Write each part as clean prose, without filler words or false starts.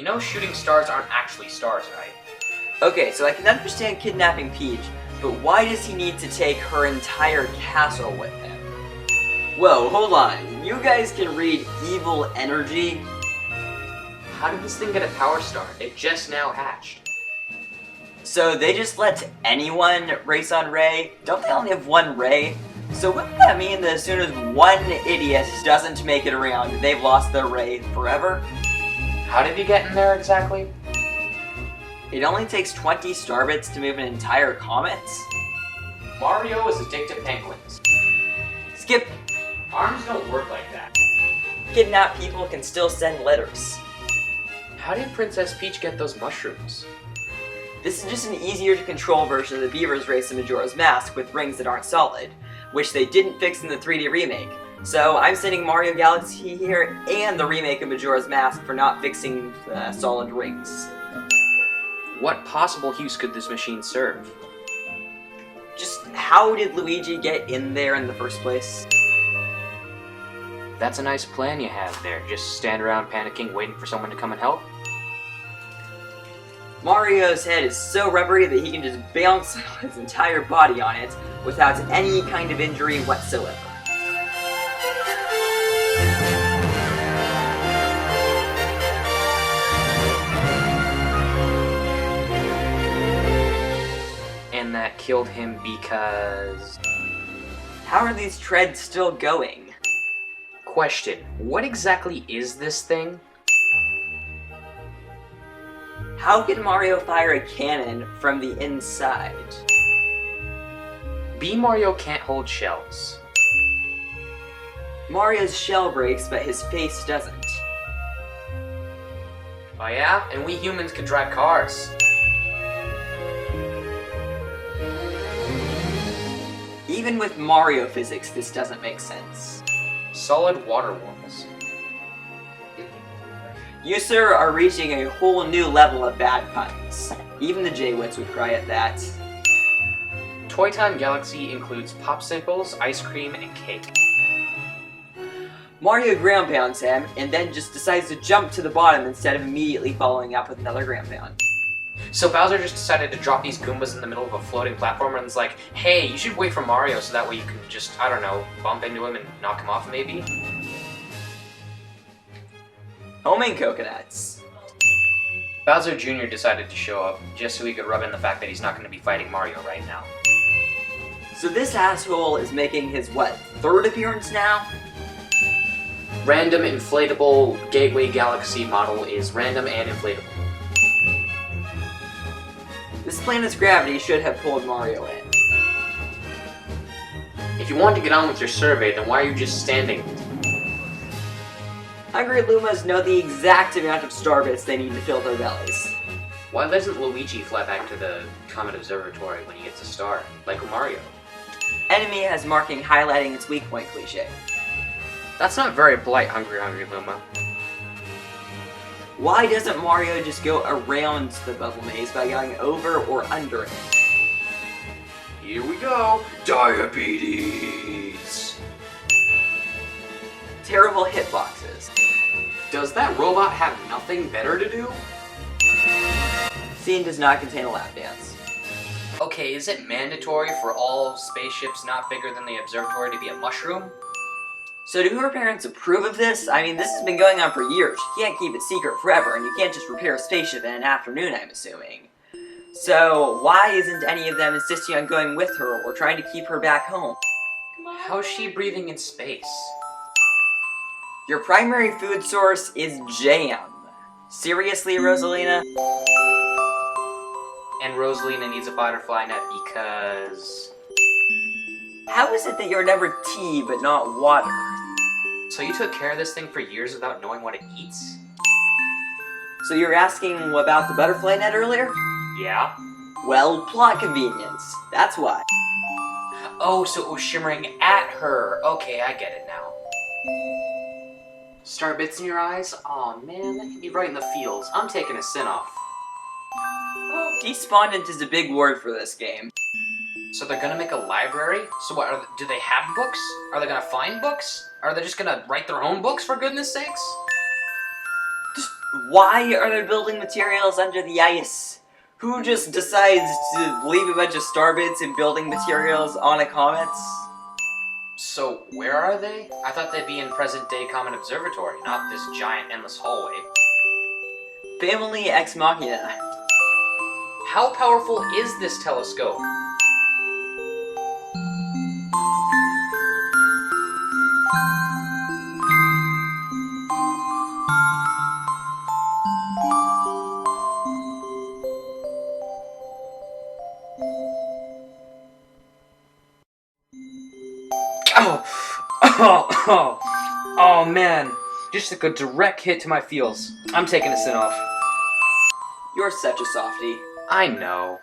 know shooting stars aren't actually stars, right? Okay, so I can understand kidnapping Peach, but why does he need to take her entire castle with him? Whoa, hold on. You guys can read evil energy? How did this thing get a power star? It just now hatched. So they just let anyone race on Ray? Don't they only have one Ray? So wouldn't that mean that as soon as one idiot doesn't make it around, they've lost their Ray forever? How did he get in there exactly? It only takes 20 starbits to move an entire comet? Mario is addicted to penguins. Skip. Arms don't work like that. Kidnapped people can still send letters. How did Princess Peach get those mushrooms? This is just an easier to control version of the Beaver's Race in Majora's Mask with rings that aren't solid, which they didn't fix in the 3D remake. So I'm sending Mario Galaxy here and the remake of Majora's Mask for not fixing solid rings. What possible use could this machine serve? Just how did Luigi get in there in the first place? That's a nice plan you have there. Just stand around panicking, waiting for someone to come and help? Mario's head is so rubbery that he can just bounce his entire body on it without any kind of injury whatsoever. And that killed him because... How are these treads still going? Question, what exactly is this thing? How can Mario fire a cannon from the inside? B Mario can't hold shells. Mario's shell breaks, but his face doesn't. Oh yeah? And we humans can drive cars. Even with Mario physics, this doesn't make sense. Solid water walls. You, sir, are reaching a whole new level of bad puns. Even the J-Wits would cry at that. Toy Time Galaxy includes popsicles, ice cream, and cake. Mario ground pounds him, and then just decides to jump to the bottom instead of immediately following up with another ground pound. So Bowser just decided to drop these Goombas in the middle of a floating platform and is like, hey, you should wait for Mario so that way you can just, I don't know, bump into him and knock him off maybe? Homing coconuts. Bowser Jr. decided to show up just so he could rub in the fact that he's not going to be fighting Mario right now. So this asshole is making his, what, third appearance now? Random inflatable Gateway Galaxy model is random and inflatable. This planet's gravity should have pulled Mario in. If you want to get on with your survey, then why are you just standing? Hungry Lumas know the exact amount of starbits they need to fill their bellies. Why doesn't Luigi fly back to the Comet Observatory when he gets a star, like Mario? Enemy has marking highlighting its weak point cliche. That's not very polite, Hungry Luma. Why doesn't Mario just go around the bubble maze by going over or under it? Here we go! Diabetes! Terrible hitboxes. Does that robot have nothing better to do? Scene does not contain a lap dance. Okay, is it mandatory for all spaceships not bigger than the observatory to be a mushroom? So do her parents approve of this? I mean, this has been going on for years. You can't keep it secret forever, and you can't just repair a spaceship in an afternoon, I'm assuming. So why isn't any of them insisting on going with her or trying to keep her back home? How's she breathing in space? Your primary food source is jam. Seriously, Rosalina? And Rosalina needs a butterfly net because... How is it that you're never tea but not water? So you took care of this thing for years without knowing what it eats? So you're asking about the butterfly net earlier? Yeah. Well, plot convenience. That's why. Oh, so it was shimmering at her. Okay, I get it now. Star bits in your eyes? Aw, man, that could be right in the fields. I'm taking a sin off. Despondent is a big word for this game. So they're gonna make a library? So what, do they have books? Are they gonna find books? Are they just gonna write their own books, for goodness sakes? Just Why are there building materials under the ice? Who just decides to leave a bunch of star bits and building materials on a comet? So, where are they? I thought they'd be in present-day Comet Observatory, not this giant endless hallway. Family Ex Machina. How powerful is this telescope? Oh man, just like a direct hit to my feels. I'm taking a sin off. You're such a softie. I know.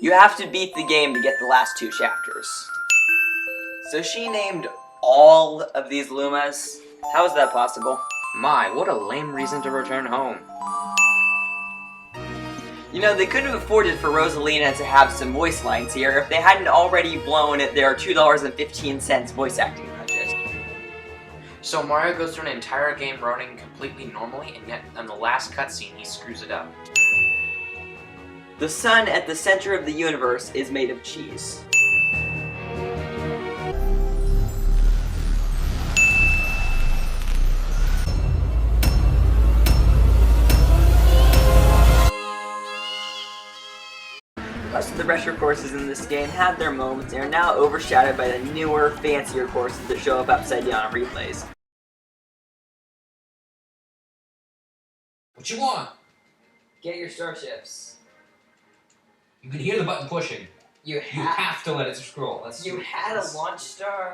You have to beat the game to get the last 2 chapters. So she named all of these Lumas? How is that possible? My, what a lame reason to return home. You know, they could have afforded for Rosalina to have some voice lines here if they hadn't already blown their $2.15 voice acting budget. So Mario goes through an entire game running completely normally, and yet on the last cutscene he screws it up. The sun at the center of the universe is made of cheese. Most of the retro courses in this game had their moments and are now overshadowed by the newer, fancier courses that show up upside down on replays. What you want? Get your starships. You can hear the button pushing. You You have to let it scroll. You had a launch star.